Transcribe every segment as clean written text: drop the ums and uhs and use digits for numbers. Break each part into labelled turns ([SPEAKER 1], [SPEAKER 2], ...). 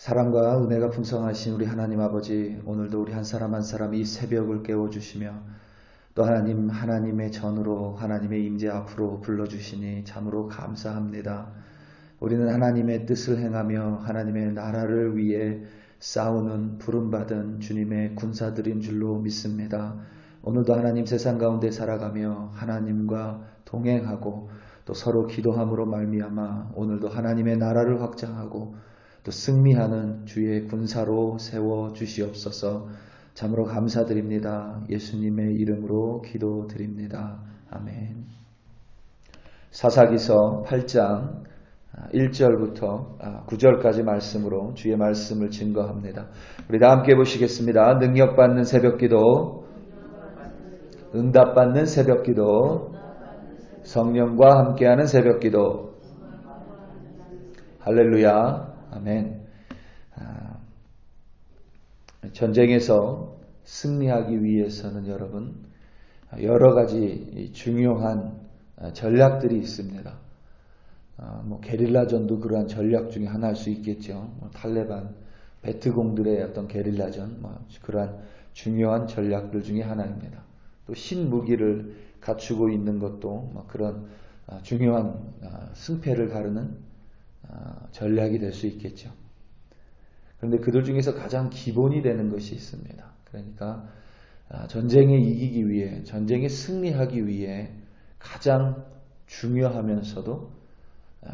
[SPEAKER 1] 사랑과 은혜가 풍성하신 우리 하나님 아버지, 오늘도 우리 한 사람 한 사람 이 새벽을 깨워주시며 또 하나님의 전으로 하나님의 임재 앞으로 불러주시니 참으로 감사합니다. 우리는 하나님의 뜻을 행하며 하나님의 나라를 위해 싸우는 부름받은 주님의 군사들인 줄로 믿습니다. 오늘도 하나님 세상 가운데 살아가며 하나님과 동행하고 또 서로 기도함으로 말미암아 오늘도 하나님의 나라를 확장하고 또 승리하는 주의 군사로 세워 주시옵소서. 참으로 감사드립니다. 예수님의 이름으로 기도드립니다. 아멘. 사사기서 8장 1절부터 9절까지 말씀으로 주의 말씀을 증거합니다. 우리 다 함께 보시겠습니다. 능력받는 새벽기도, 응답받는 새벽기도, 성령과 함께하는 새벽기도. 할렐루야. 아멘. 전쟁에서 승리하기 위해서는 여러분 여러 가지 중요한 전략들이 있습니다. 게릴라전도 그러한 전략 중에 하나일 수 있겠죠. 탈레반, 베트공들의 어떤 게릴라전, 그러한 중요한 전략들 중에 하나입니다. 또 신무기를 갖추고 있는 것도 그런 중요한 승패를 가르는 전략이 될 수 있겠죠. 그런데 그들 중에서 가장 기본이 되는 것이 있습니다. 그러니까 전쟁에 이기기 위해, 전쟁에 승리하기 위해 가장 중요하면서도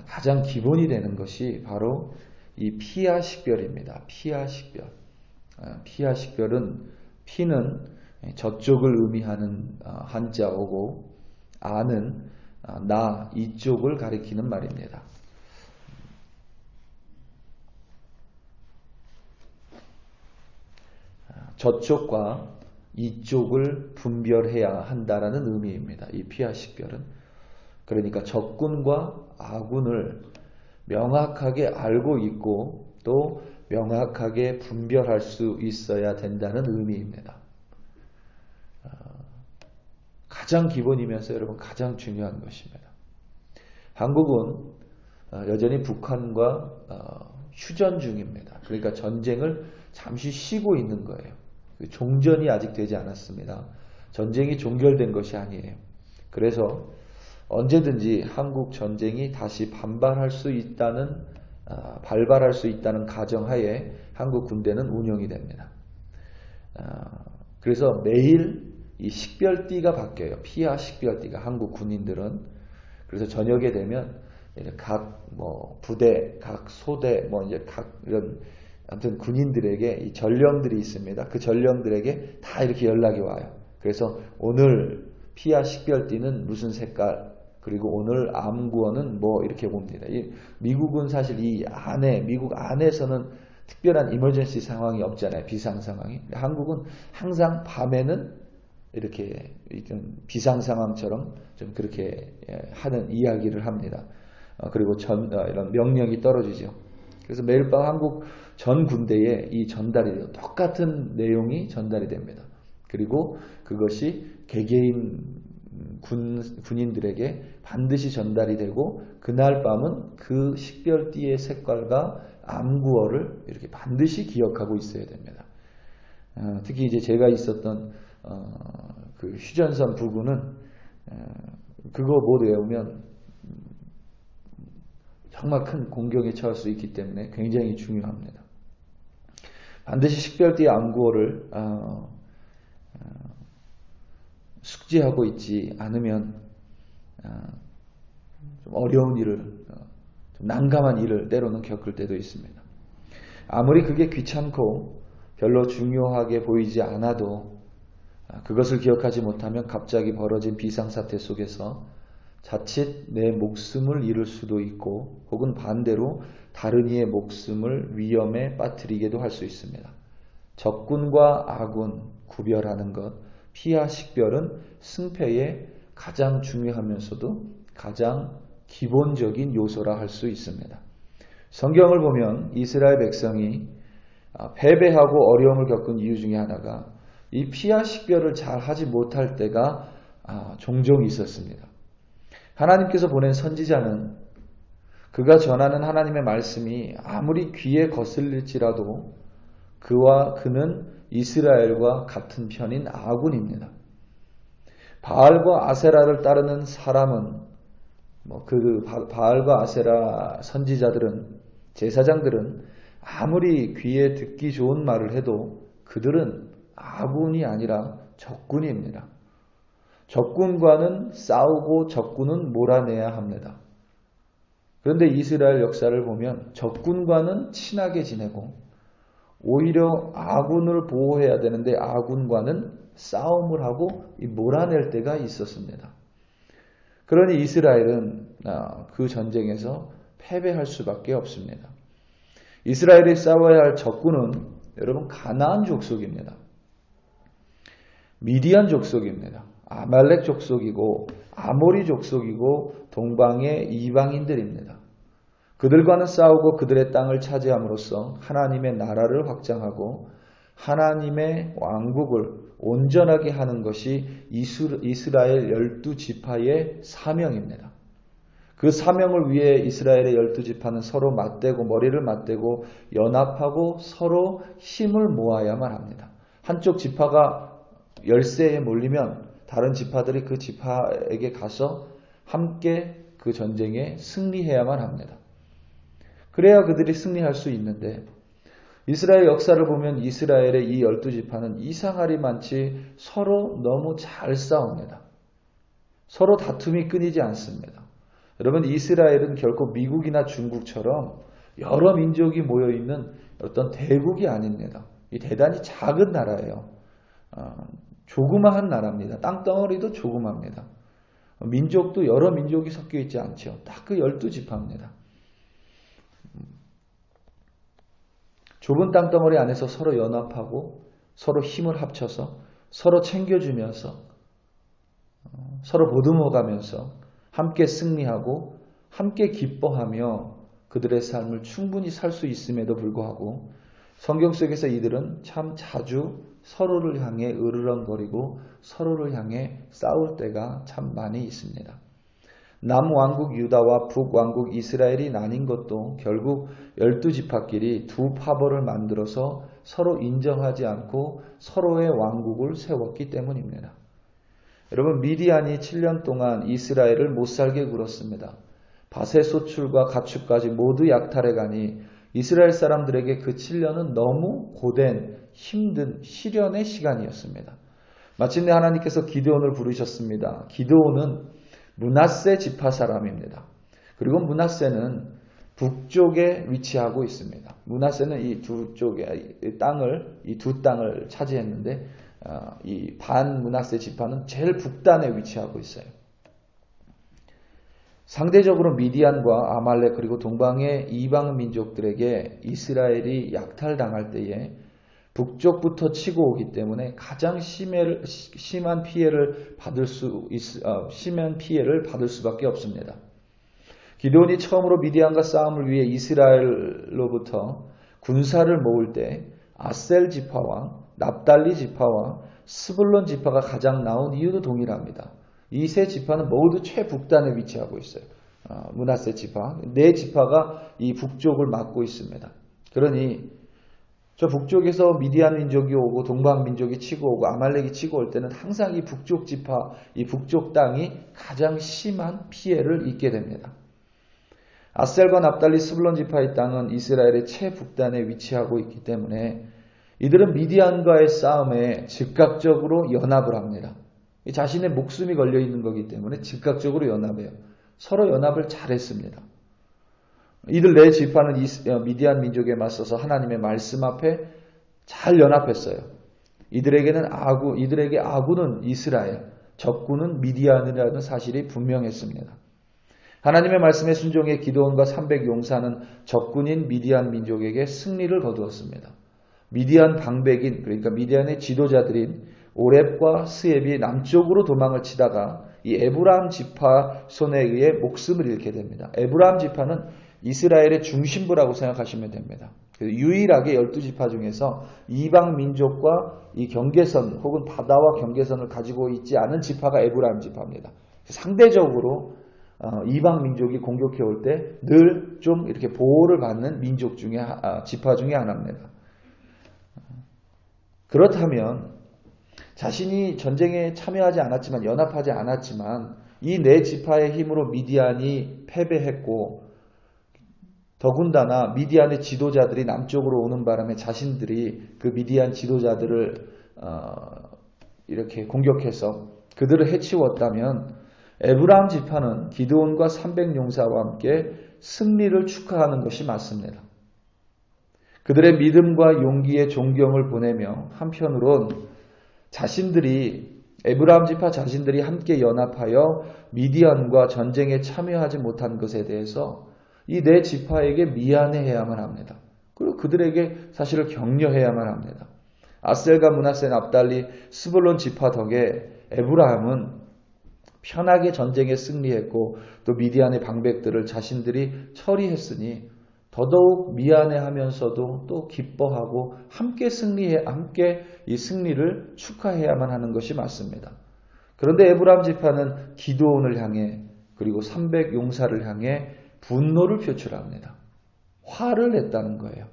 [SPEAKER 1] 가장 기본이 되는 것이 바로 이 피와 식별입니다. 피와 식별. 피와 식별은 피는 저쪽을 의미하는 한자어고 아는 나 이쪽을 가리키는 말입니다. 저쪽과 이쪽을 분별해야 한다라는 의미입니다. 이 피와 식별은. 그러니까 적군과 아군을 명확하게 알고 있고 또 명확하게 분별할 수 있어야 된다는 의미입니다. 가장 기본이면서 여러분 가장 중요한 것입니다. 한국은 여전히 북한과 휴전 중입니다. 그러니까 전쟁을 잠시 쉬고 있는 거예요. 종전이 아직 되지 않았습니다. 전쟁이 종결된 것이 아니에요. 그래서 언제든지 한국 전쟁이 다시 발발할 수 있다는 가정하에 한국 군대는 운영이 됩니다. 그래서 매일 이 식별띠가 바뀌어요. 피와 식별띠가 한국 군인들은. 그래서 저녁에 되면 각 부대, 각 소대, 각 이런 아무튼 군인들에게 이 전령들이 있습니다. 그 전령들에게 다 이렇게 연락이 와요. 그래서 오늘 피와 식별띠는 무슨 색깔, 그리고 오늘 암구어는 이렇게 봅니다. 미국은 사실 미국 안에서는 특별한 이머전시 상황이 없잖아요. 비상 상황이. 한국은 항상 밤에는 이렇게 비상 상황처럼 좀 그렇게 하는 이야기를 합니다. 그리고 이런 명령이 떨어지죠. 그래서 매일 밤 한국 전 군대에 이 전달이 돼요. 똑같은 내용이 전달이 됩니다. 그리고 그것이 개개인 군인들에게 반드시 전달이 되고 그날 밤은 그 식별띠의 색깔과 암구어를 이렇게 반드시 기억하고 있어야 됩니다. 특히 이제 제가 있었던 그 휴전선 부근은 그거 못 외우면 정말 큰 공격에 처할 수 있기 때문에 굉장히 중요합니다. 반드시 식별띠의 암구어를 숙지하고 있지 않으면 좀 어려운 일을, 좀 난감한 일을 때로는 겪을 때도 있습니다. 아무리 그게 귀찮고 별로 중요하게 보이지 않아도 그것을 기억하지 못하면 갑자기 벌어진 비상사태 속에서 자칫 내 목숨을 잃을 수도 있고 혹은 반대로 다른 이의 목숨을 위험에 빠뜨리게도 할 수 있습니다. 적군과 아군 구별하는 것, 피와 식별은 승패에 가장 중요하면서도 가장 기본적인 요소라 할 수 있습니다. 성경을 보면 이스라엘 백성이 패배하고 어려움을 겪은 이유 중에 하나가 이 피와 식별을 잘 하지 못할 때가 종종 있었습니다. 하나님께서 보낸 선지자는 그가 전하는 하나님의 말씀이 아무리 귀에 거슬릴지라도 그는 이스라엘과 같은 편인 아군입니다. 바알과 아세라를 따르는 사람은 바알과 아세라 선지자들은 제사장들은 아무리 귀에 듣기 좋은 말을 해도 그들은 아군이 아니라 적군입니다. 적군과는 싸우고 적군은 몰아내야 합니다. 그런데 이스라엘 역사를 보면 적군과는 친하게 지내고 오히려 아군을 보호해야 되는데 아군과는 싸움을 하고 몰아낼 때가 있었습니다. 그러니 이스라엘은 그 전쟁에서 패배할 수밖에 없습니다. 이스라엘이 싸워야 할 적군은 여러분 가나안 족속입니다. 미디안 족속입니다. 아말렉 족속이고 아모리 족속이고 동방의 이방인들입니다. 그들과는 싸우고 그들의 땅을 차지함으로써 하나님의 나라를 확장하고 하나님의 왕국을 온전하게 하는 것이 이스라엘 12지파의 사명입니다. 그 사명을 위해 이스라엘의 12지파는 서로 맞대고 머리를 맞대고 연합하고 서로 힘을 모아야만 합니다. 한쪽 지파가 열세에 몰리면 다른 지파들이 그 지파에게 가서 함께 그 전쟁에 승리해야만 합니다. 그래야 그들이 승리할 수 있는데 이스라엘 역사를 보면 이스라엘의 이 12지파는 이상하리 많지 서로 너무 잘 싸웁니다. 서로 다툼이 끊이지 않습니다. 여러분 이스라엘은 결코 미국이나 중국처럼 여러 민족이 모여있는 어떤 대국이 아닙니다. 이 대단히 작은 나라예요. 조그마한 나라입니다. 땅덩어리도 조그맣니다. 민족도 여러 민족이 섞여 있지 않죠. 딱 그 12지파입니다. 좁은 땅덩어리 안에서 서로 연합하고 서로 힘을 합쳐서 서로 챙겨주면서 서로 보듬어가면서 함께 승리하고 함께 기뻐하며 그들의 삶을 충분히 살 수 있음에도 불구하고 성경 속에서 이들은 참 자주 서로를 향해 으르렁거리고 서로를 향해 싸울 때가 참 많이 있습니다. 남왕국 유다와 북왕국 이스라엘이 나뉜 것도 결국 12지파끼리 두 파벌을 만들어서 서로 인정하지 않고 서로의 왕국을 세웠기 때문입니다. 여러분 미디안이 7년 동안 이스라엘을 못살게 굴었습니다. 밭의 소출과 가축까지 모두 약탈해가니 이스라엘 사람들에게 그 7년은 너무 고된 힘든 시련의 시간이었습니다. 마침내 하나님께서 기드온을 부르셨습니다. 기드온은 므낫세 지파 사람입니다. 그리고 므낫세는 북쪽에 위치하고 있습니다. 므낫세는 이 두 쪽의 땅을 이 두 땅을 차지했는데 이 반 므낫세 지파는 제일 북단에 위치하고 있어요. 상대적으로 미디안과 아말렉 그리고 동방의 이방 민족들에게 이스라엘이 약탈당할 때에 북쪽부터 치고 오기 때문에 가장 심한 피해를 받을 수밖에 없습니다. 기드온이 처음으로 미디안과 싸움을 위해 이스라엘로부터 군사를 모을 때 아셀 지파와 납달리 지파와 스불론 지파가 가장 나온 이유도 동일합니다. 이 세 지파는 모두 최북단에 위치하고 있어요. 므낫세 지파, 네 지파가 이 북쪽을 맡고 있습니다. 그러니 저 북쪽에서 미디안 민족이 오고 동방 민족이 치고 오고 아말렉이 치고 올 때는 항상 이 북쪽 지파, 이 북쪽 땅이 가장 심한 피해를 입게 됩니다. 아셀과 납달리 스불론 지파의 땅은 이스라엘의 최북단에 위치하고 있기 때문에 이들은 미디안과의 싸움에 즉각적으로 연합을 합니다. 자신의 목숨이 걸려 있는 거기 때문에 즉각적으로 연합해요. 서로 연합을 잘했습니다. 이들 네 지파는 미디안 민족에 맞서서 하나님의 말씀 앞에 잘 연합했어요. 이들에게 아군은 이스라엘, 적군은 미디안이라는 사실이 분명했습니다. 하나님의 말씀에 순종해 기드온과 300용사는 적군인 미디안 민족에게 승리를 거두었습니다. 미디안 방백인, 그러니까 미디안의 지도자들인 오렙과 스앱이 남쪽으로 도망을 치다가 이 에브라임 지파 손에 의해 목숨을 잃게 됩니다. 에브라임 지파는 이스라엘의 중심부라고 생각하시면 됩니다. 유일하게 12지파 중에서 이방 민족과 이 경계선 혹은 바다와 경계선을 가지고 있지 않은 지파가 에브라임 지파입니다. 상대적으로 이방 민족이 공격해 올 때 늘 좀 이렇게 보호를 받는 민족 중에 지파 중에 하나입니다. 그렇다면 자신이 전쟁에 참여하지 않았지만 연합하지 않았지만 이 네 지파의 힘으로 미디안이 패배했고 더군다나 미디안의 지도자들이 남쪽으로 오는 바람에 자신들이 그 미디안 지도자들을 이렇게 공격해서 그들을 해치웠다면 에브라임 지파는 기드온과 300용사와 함께 승리를 축하하는 것이 맞습니다. 그들의 믿음과 용기에 존경을 보내며 한편으론 에브라임 지파 자신들이 함께 연합하여 미디안과 전쟁에 참여하지 못한 것에 대해서 이 네 지파에게 미안해해야만 합니다. 그리고 그들에게 사실을 격려해야만 합니다. 아셀과 므낫세, 납달리, 스불론 지파 덕에 에브라임은 편하게 전쟁에 승리했고 또 미디안의 방백들을 자신들이 처리했으니 더더욱 미안해하면서도 또 기뻐하고 함께 이 승리를 축하해야만 하는 것이 맞습니다. 그런데 에브라임 지파는 기드온을 향해 그리고 300용사를 향해 분노를 표출합니다. 화를 냈다는 거예요.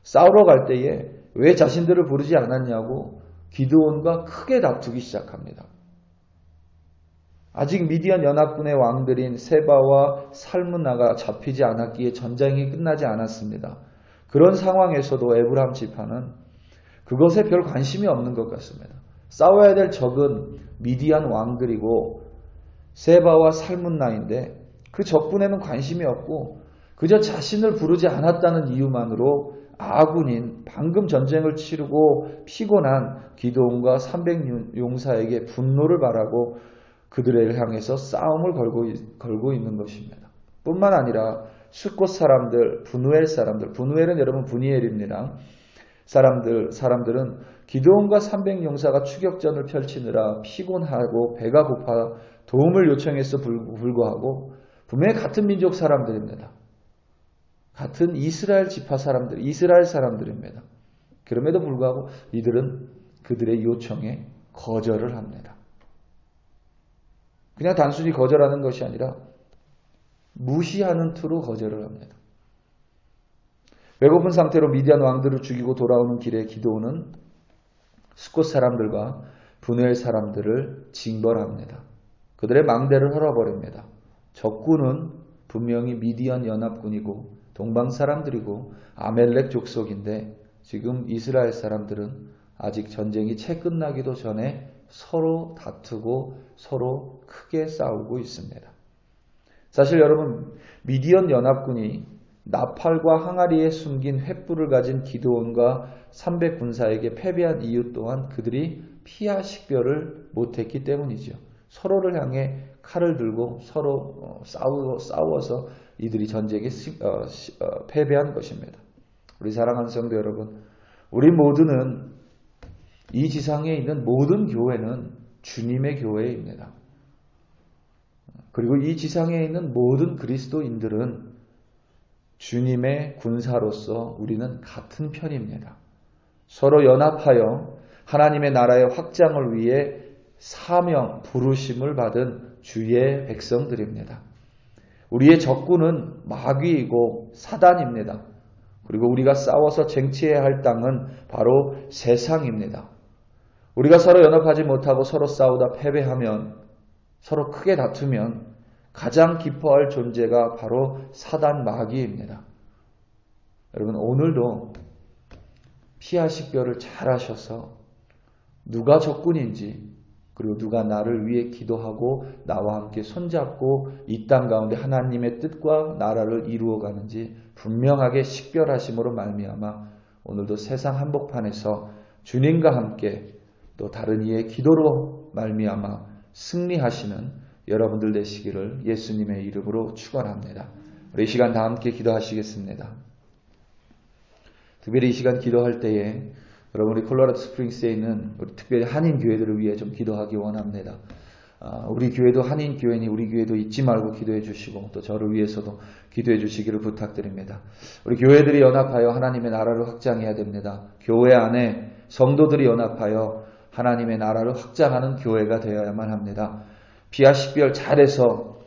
[SPEAKER 1] 싸우러 갈 때에 왜 자신들을 부르지 않았냐고 기드온과 크게 다투기 시작합니다. 아직 미디안 연합군의 왕들인 세바와 살문나가 잡히지 않았기에 전쟁이 끝나지 않았습니다. 그런 상황에서도 에브라임 지파는 그것에 별 관심이 없는 것 같습니다. 싸워야 될 적은 미디안 왕들이고 세바와 살문나인데 그 적군에는 관심이 없고 그저 자신을 부르지 않았다는 이유만으로 아군인 방금 전쟁을 치르고 피곤한 기드온과 300용사에게 분노를 바라고 그들을 향해서 싸움을 걸고 있는 것입니다. 뿐만 아니라 숫곳 사람들, 분우엘은 여러분 분이엘입니다. 사람들은 기드온과 300용사가 추격전을 펼치느라 피곤하고 배가 고파 도움을 요청해서 불구하고 분명히 같은 민족 사람들입니다. 같은 이스라엘 지파 사람들, 이스라엘 사람들입니다. 그럼에도 불구하고 이들은 그들의 요청에 거절을 합니다. 그냥 단순히 거절하는 것이 아니라 무시하는 투로 거절을 합니다. 배고픈 상태로 미디안 왕들을 죽이고 돌아오는 길에 기드온은 숫곳 사람들과 분우엘 사람들을 징벌합니다. 그들의 망대를 헐어버립니다. 적군은 분명히 미디안 연합군이고 동방 사람들이고 아멜렉 족속인데 지금 이스라엘 사람들은 아직 전쟁이 채 끝나기도 전에 서로 다투고 서로 크게 싸우고 있습니다. 사실 여러분 미디안 연합군이 나팔과 항아리에 숨긴 횃불을 가진 기드온과 300군사에게 패배한 이유 또한 그들이 피하 식별을 못했기 때문이죠. 서로를 향해 칼을 들고 서로 싸워서 이들이 전쟁에 패배한 것입니다. 우리 사랑하는 성도 여러분, 우리 모두는 이 지상에 있는 모든 교회는 주님의 교회입니다. 그리고 이 지상에 있는 모든 그리스도인들은 주님의 군사로서 우리는 같은 편입니다. 서로 연합하여 하나님의 나라의 확장을 위해 사명, 부르심을 받은 주의 백성들입니다. 우리의 적군은 마귀이고 사단입니다. 그리고 우리가 싸워서 쟁취해야 할 땅은 바로 세상입니다. 우리가 서로 연합하지 못하고 서로 싸우다 패배하면 서로 크게 다투면 가장 기뻐할 존재가 바로 사단 마귀입니다. 여러분 오늘도 피하 식별을 잘 하셔서 누가 적군인지 그리고 누가 나를 위해 기도하고 나와 함께 손잡고 이 땅 가운데 하나님의 뜻과 나라를 이루어가는지 분명하게 식별하심으로 말미암아 오늘도 세상 한복판에서 주님과 함께 또 다른 이의 기도로 말미암아 승리하시는 여러분들 되시기를 예수님의 이름으로 축원합니다. 우리 이 시간 다 함께 기도하시겠습니다. 특별히 이 시간 기도할 때에 여러분 우리 콜로라도 스프링스에 있는 우리 특별히 한인 교회들을 위해 좀 기도하기 원합니다. 우리 교회도 한인 교회니 우리 교회도 잊지 말고 기도해 주시고 또 저를 위해서도 기도해 주시기를 부탁드립니다. 우리 교회들이 연합하여 하나님의 나라를 확장해야 됩니다. 교회 안에 성도들이 연합하여 하나님의 나라를 확장하는 교회가 되어야만 합니다. 비하 식별 잘해서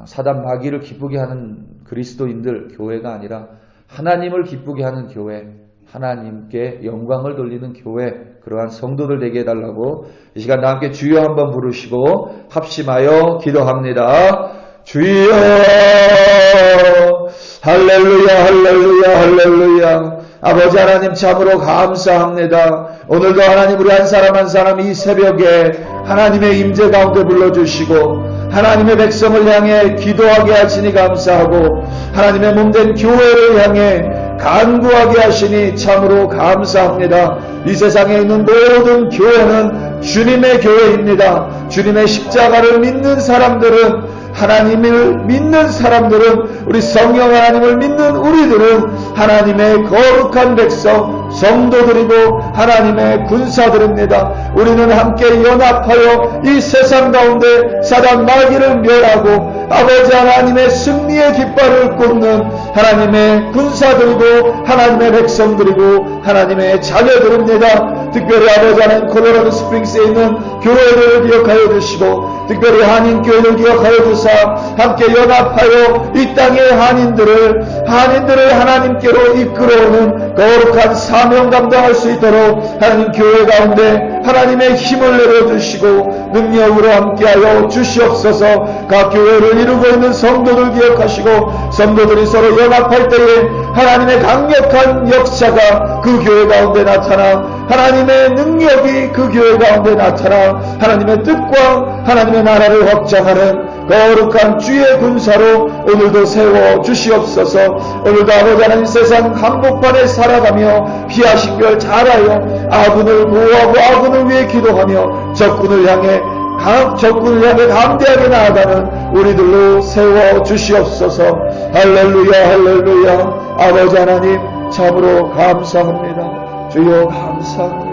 [SPEAKER 1] 사단 마귀를 기쁘게 하는 그리스도인들 교회가 아니라 하나님을 기쁘게 하는 교회, 하나님께 영광을 돌리는 교회, 그러한 성도들 되게 해달라고 이 시간 다 함께 주여 한번 부르시고 합심하여 기도합니다. 주여, 할렐루야, 할렐루야, 할렐루야. 아버지 하나님 참으로 감사합니다. 오늘도 하나님 우리 한 사람 한 사람 이 새벽에 하나님의 임재 가운데 불러주시고 하나님의 백성을 향해 기도하게 하시니 감사하고 하나님의 몸된 교회를 향해 간구하게 하시니 참으로 감사합니다. 이 세상에 있는 모든 교회는 주님의 교회입니다. 주님의 십자가를 믿는 사람들은, 하나님을 믿는 사람들은, 우리 성령 하나님을 믿는 우리들은 하나님의 거룩한 백성, 성도들이고 하나님의 군사들입니다. 우리는 함께 연합하여 이 세상 가운데 사단 마귀를 멸하고 아버지 하나님의 승리의 깃발을 꽂는 하나님의 군사들이고 하나님의 백성들이고 하나님의 자녀들입니다. 특별히 아버지 하나님 콜로라도 스프링스에 있는 교회를 기억하여 주시고 특별히 한인교회를 기억하여 주사 함께 연합하여 이 땅의 한인들을 하나님께로 이끌어오는 거룩한 사명 감당할 수 있도록 하나님 교회 가운데 하나님의 힘을 내려주시고 능력으로 함께하여 주시옵소서. 각 교회를 이루고 있는 성도들 기억하시고 성도들이 서로 연합할 때에 하나님의 강력한 역사가 그 교회 가운데 나타나 하나님의 능력이 그 교회 가운데 나타나 하나님의 뜻과 하나님의 나라를 확장하는 거룩한 주의 군사로 오늘도 세워 주시옵소서. 오늘도 아버지 하나님 세상 한복판에 살아가며 피와 식별 잘하여 아군을 보호하고 아군을 위해 기도하며 적군을 향해 담대하게 나아가는 우리들로 세워 주시옵소서. 할렐루야, 할렐루야. 아버지 하나님 참으로 감사합니다. 주여 감사합니다.